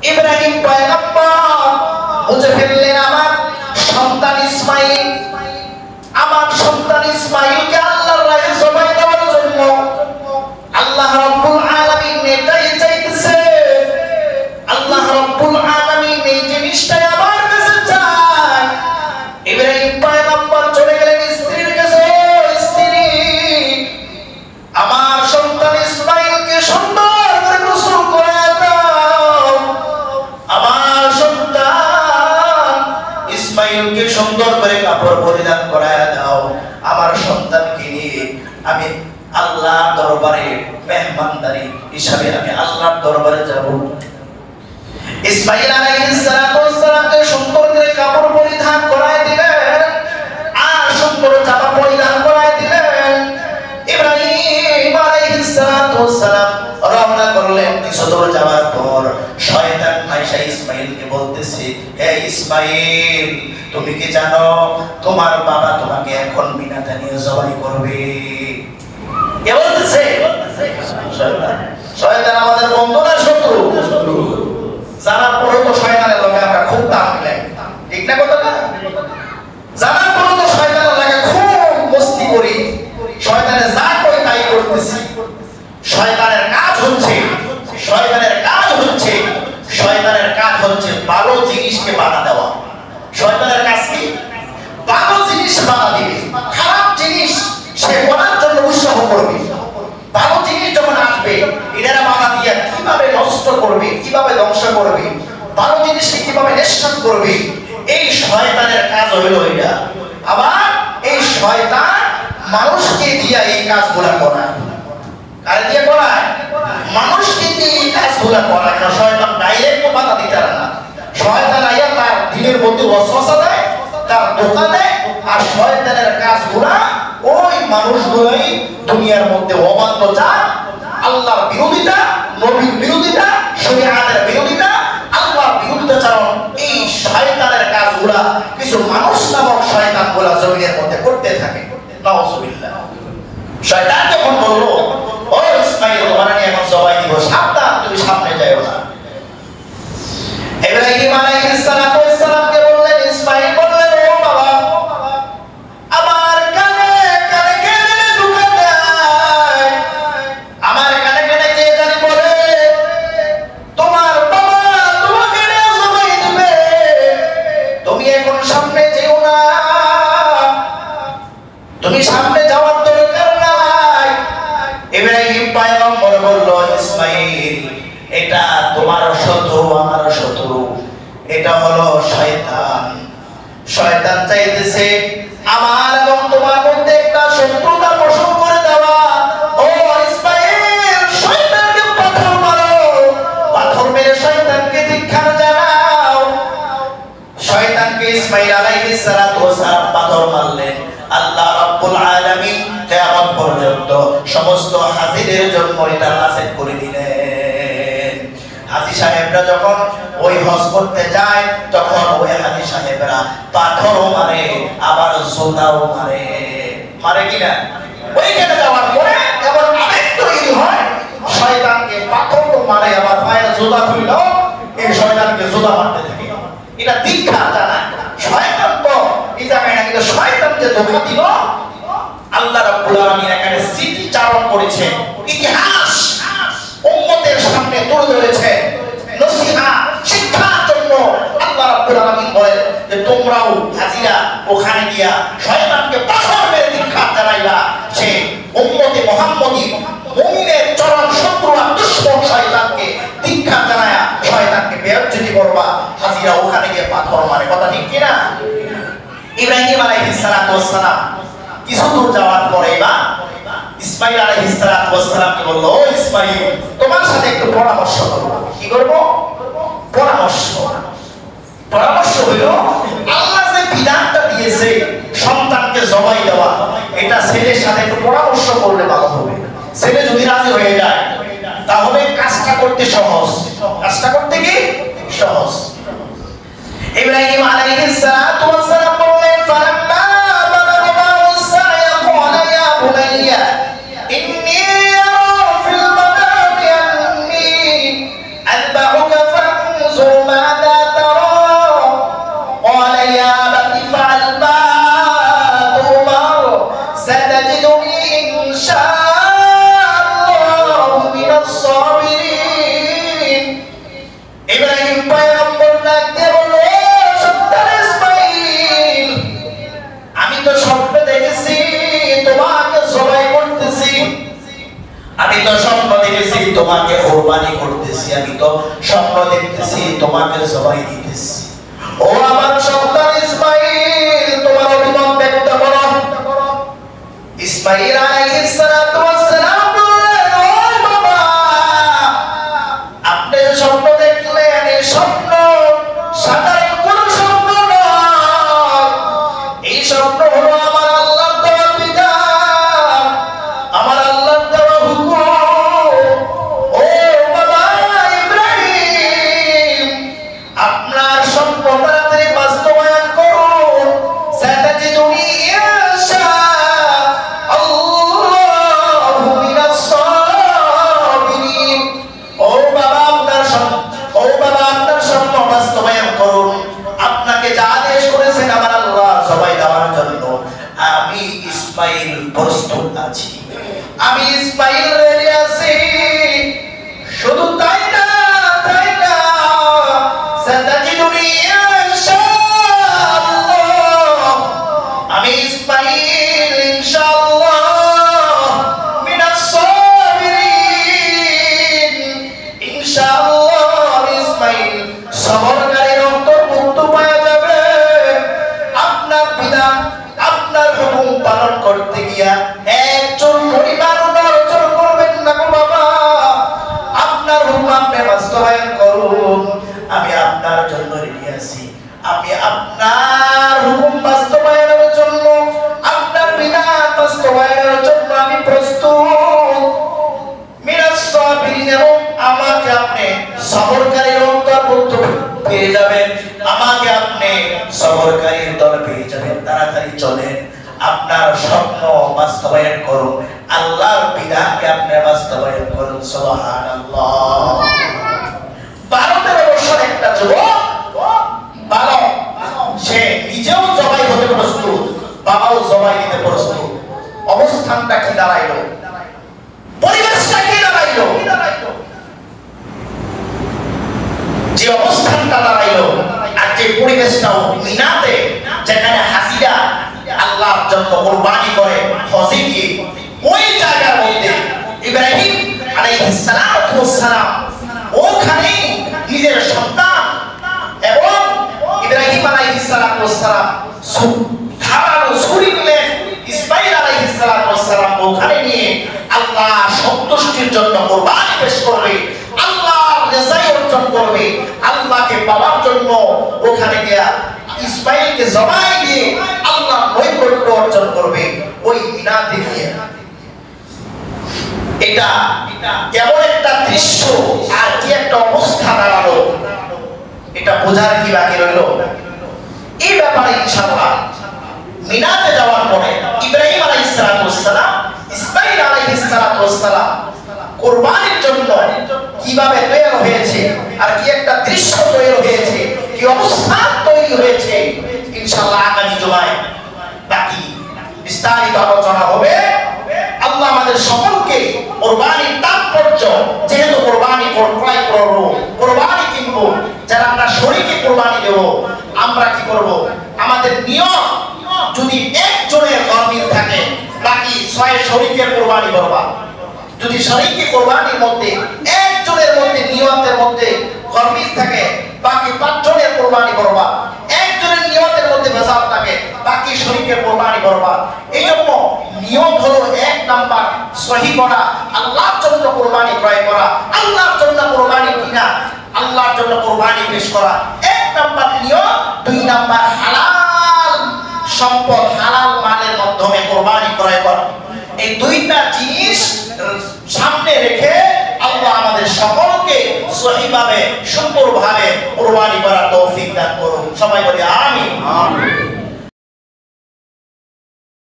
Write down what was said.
ইব্রাহিম পয়গম্বর বুঝে ফেললেন আমার সন্তান ইসমাঈলকে আল্লাহর রাহে জবাই দেওয়ার জন্য আল্লাহ রাব্বুল আলামিন এটাই চাইতেছে। আল্লাহ রাব্বুল আলামিন এই জিনিসটাই আমার কাছে চায়। ইব্রাহিম পয়গম্বর চলে গেলেন স্ত্রীর কাছে, স্ত্রী আমার সন্তান ইসমাঈলকে সুন্দর করে গোসল করায় দাও, আমার সন্তান ইসমাঈলকে সুন্দর করে কাপড় পরিধান করায় দাও। আমার সন্তানকে নিয়ে আমি আল্লাহর দরবারে মেহমানদারি হিসাবে আমি আল্লাহর দরবারে যাব। ইসমাঈল আলাইহিস সালামকে সুন্দর করে কাপড় পরিধান করায় দিলেন আর সুন্দর জামা পরিধান করায় দিলেন। ইব্রাহিম আলাইহিস সালাম রওনা করলেন। কিছু দূর যাওয়ার পর শয়তান আয়েশা ইসমাঈলকে বলতেছে, হে ইসমাঈল, তুমি কি জানো তোমার বাবা তোমাকে এখন বিনাতে নিয়ে জবাই করবে? কে বলতেছে? শয়তান আমাদের বন্ধু না শত্রু? জানার পরেও তো শয়তানের লগে আমরা খুব দাম মিলাই, ঠিক না কথাটা? জানার পরেও তো শয়তানের লগে খুব মস্তি করি, শয়তানে যা কই তাই করতেছি। শয়তানের কাজ হচ্ছে ভালো জিনিসকে বাধা দেওয়া। শয়তানের কাজ কি? ভালো জিনিস বাধা দিবে, খারাপ জিনিস সে করার জন্য উৎসাহ করবে। ভালো জিনিস যখন আসবে এটার বাধা দিয়ে কিভাবে নষ্ট করবে, কিভাবে ধ্বংস করবে, ভালো জিনিসকে কিভাবে নিঃসাত করবে, এই শয়তানের কাজ হইল এটা। আবার এই শয়তান মানুষকে দিয়ে এই কাজগুলো করায়। কারে দিয়ে করায়? মানুষকে দিয়ে এই কাজগুলো করায়। শয়তান ডাইরেক্ট বাধা দিতে পারে না। শয়তান আইয়া তার দিনের মধ্যে ওয়াসওয়াসা দেয়, তার ধোঁকা দেয়, আর শয়তানের কাজগুলো ওই মানুষগুলোই দুনিয়ার মধ্যে অবাধ্যতা, আল্লাহর বিরোধিতা, নবীর বিরোধিতা, শরীয়তের বিরোধিতা, আল্লাহর বিরুদ্ধাচরণ, এই শয়তানের কাজগুলা কিছু মানুষ নামক শয়তানগুলা জমিনের মধ্যে করতে থাকে। নাউজুবিল্লাহ। শয়তান যখন বলল, ও ইসমাঈল, তোমার নিয়ে এখন জবাই দিব, সাবধান, তুমি সামনে যাও না। ইব্রাহিম আলাইহিস সালামকে বললেন, ইসমাঈল বললেন, ও বাবা, আমার কানে কানে কে জানি ঢুকে দেয়, আমার কানে কানে কে জানি বলে তোমার বাবা তোমাকে নিয়ে জবাই দিবে, তুমি এখন সামনে যেও না, তুমি সামনে যাওয়ার দরকার নাই। ইব্রাহিম পয়গম্বর বলল, ইসমাঈল, এটা তোমার শত্রু, আমার শত্রু, এটা হলো শয়তান। শয়তান চাইতেছে আমার এবং তোমার মধ্যে একটা শত্রুতা পোষণ করে দেওয়া। ও ইসমাঈল, শয়তানকে পাথর মারো, পাথর মেরে শয়তানকে ধিক্কার জানাও। শয়তানকে ইসমাঈল আলাইহিস সালাম পাথর মারলেন। আল্লাহ রাব্বুল আলামিন কিয়ামত পর্যন্ত সমস্ত হাজিদের জন্য এটা নাসিব করে দিলেন। হাজী সাহেবরা যখন ওই হজ করতে যায় তখন ওই হাজী সাহেবরা পাথরও মারে, আবার জোতাও মারে। মারে কিনা? ওইখানে যাওয়ার পরে এমন আবেগ তৈরি হয়, শয়তানকে পাথরও মারে, আবার পায়ের জোতা খুললো, এই শয়তানকে জোতা মারতে থাকে। এটা দীক্ষা জানায়। শয়তান তো এই জায়গায় না, কিন্তু শয়তানকে ধোঁকা দিল। আল্লাহ রাব্বুল আলামিন এখানে স্মৃতিচারণ করেছে, ইতিহাস উম্মতের সামনে তুলে ধরেছে, নসিহত শিক্ষার জন্য। আল্লাহ রাব্বুল আলামিন বলেন যে তোমরাও হাজিরা ওখানে গিয়া শয়তানকে পাথর মেরে ধিক্কার জানাইলা। সে উম্মতে মুহাম্মদী মুমিনের চরম শত্রু আর দুশমন শয়তানকে ধিক্কার জানায়া শয়তানকে বেইজ্জতি করবা। হাজিরা ওখানে গিয়ে পাথর মারে। কথা ঠিক কিনা? ইব্রাহিম আলাইহিস সালাম কিছু দূর যাওয়ার পরে ইসমাঈল আলাইহিস সালামকে বলল, ও ইসমাঈল, তোমার সাথে একটু পরামর্শ করব। কি করব? পরামর্শ হলো আল্লাহ যে বিধানটা দিয়েছে সন্তানকে জবাই দেওয়া, এটা ছেলের সাথে একটু পরামর্শ করলে ভালো হবে। ছেলে যদি রাজি হয়ে যায় তাহলে কাজটা করতে সহজ। কাজটা করতে কি সহজ। ইব্রাহিম আলাইহিস সালাম বললেন, ফালাম্মা বালাগা মা'আস সা'য়া ক্বালা ইয়া বুনাইয়া ইন্নী আরা ফিল মানামি আন্নী আযবাহুকা ফানজুর স্বপ্ন দেখতেছি তোমাকে জবাই দিতেছি। ও আমার সন্তান ইসমাঈল, তোমার অভিমত ব্যক্ত করো। ইসমাঈল আলাইহিস সালাতু ওয়াস সালাম বললেন, ও বাবা, আপনি যে স্বপ্ন দেখলেন এই স্বপ্ন সাধারণ কোন স্বপ্ন নয়। এই স্বপ্ন হলো আমার আল্লাহর দেওয়া বিধান, আমার আল্লাহর দেওয়া হুকুম। ও বাবা ইব্রাহিম, আপনার স্বপ্ন তাড়াতাড়ি বাস্তবায়ন করুন। সাতাজিদুনি ইনশাআল্লাহু মিনাস সাবিরিন। ও বাবা আপনার স্বপ্ন বাস্তবায়ন করুন। আপনাকে যা আদেশ করেছেন আমার আল্লাহ সবাই দেওয়ার জন্য আমি ইসমাঈল প্রস্তুত আছি, আমি ইসমাঈল রেডি আছি। শুধু তাই না, সাতাজিদুনি ইনশাআল্লাহ, আমি ইসমাঈল ইনশাআল্লাহ মিনাস সাবিরিন, ইনশাআল্লাহ আমি ইসমাঈল সবরকারীর অন্তর্ভুক্ত পাওয়া যাবে। আপনার বিধান, আপনার হুকুম পালন করতে গিয়া একজন পরিবার অর্জন করবেন না গো বাবা। আপনার হুকুম আপনি বাস্তবায়ন করুন, আমি আপনার জন্য রেডি আছি। আমি আপনার হুকুম বাস্তবায়নের জন্য, আপনার বিধান বাস্তবায়নের জন্য আমি প্রস্তুত। মিনাস সাবিরিন, এবং আমাকে আপনি সবরকারীর অন্তর্ভুক্ত পেয়ে যাবেন, আমাকে আপনি সবরকারীর দলে পেয়ে যাবেন। তাড়াতাড়ি চলেন, আপনার স্বপ্ন বাস্তবায়ন করুন, আল্লাহর বিধানকে আপনি বাস্তবায়ন করুন। সুবহানাল্লাহ। 12-13 বছর একটা যুবক, বালক, সে নিজেও জবাই হতে প্রস্তুত, বাবাও জবাই দিতে প্রস্তুত। অবস্থানটা কি দাঁড়াইলো, পরিবেশটা কি দাঁড়াইলো? যে অবস্থানটা দাঁড়াইলো আর যে পরিবেশটাও মিনাতে, যেখানে হাজিরা আল্লাহর জন্য কুরবানি করে হজে গিয়ে, ওই জায়গার মধ্যে ইব্রাহিম আলাইহিস সালাম ওখানে নিজের সন্তান এবং ইব্রাহিম আলাইহিস সালাম ধারালো ছুরি নিলেন, ইসমাঈল আলাইহিস সালাম ওখানে নিয়ে আল্লাহ সন্তুষ্টির জন্য কুরবানি পেশ করবে, আল্লাহর রিযাই অর্জন করবে। আল্লাহকে পাওয়ার জন্য ওখানে গিয়া ইসমাঈলকে জবাই দিয়ে আল্লাহর নৈকট্য অর্জন করবে ওই মিনাতে গিয়ে। এটা কেমন একটা দৃশ্য আর কি একটা অবস্থা দাঁড়ালো, এটা বোঝার কি বাকি রইল? এই ব্যাপারে ইনশাআল্লাহ মিনাতে যাওয়ার পরে ইব্রাহিম আলাইহিস সালাম, ইসমাঈল আলাইহিস সালাম কুরবানির জন্য কিভাবে তৈরি হয়েছে আর কি একটা দৃশ্য তৈরি হয়েছে, কি অবস্থা তৈরি হয়েছে, ইনশাআল্লাহ আগামী জুমায় বাকি বিস্তারিত আলোচনা হবে। আল্লাহ আমাদের সকলকে কুরবানির তাৎপর্য, যেহেতু কুরবানি ক্রয় করব, কুরবানি কিনব, যারা আমরা শরীকে কুরবানি দেব, আমরা কি করব? আমাদের নিয়ম যদি একজনের গরমিল থাকে, বাকি 6 শরীকের কুরবানি করবা। যদি শরীকে কুরবানির মধ্যে একজনের মধ্যে নিয়তের মধ্যে গরমিল থাকে, বাকি 5 জনের কুরবানি করবা। একজনের নিয়তের মধ্যে ভেজাল থাকে, বাকি শরীকের কুরবানি করবা। এইজন্য নিয়ত হলো 1 নাম্বার সহি করা, আল্লাহর জন্য কুরবানি ক্রয় করা, আল্লাহর জন্য কুরবানি কিনা, আল্লাহর জন্য কুরবানি পেশ করা 1 নাম্বার নিয়ত। 2 নাম্বার হালাল সম্পদ, হালাল মালের মাধ্যমে কুরবানি ক্রয় করা। এই 2টা জিনিস সামনে রেখে আল্লাহ আমাদের সকলকে সহিভাবে সুন্দরভাবে কুরবানি করার তৌফিক দান করুন। সবাই বলি আমিন।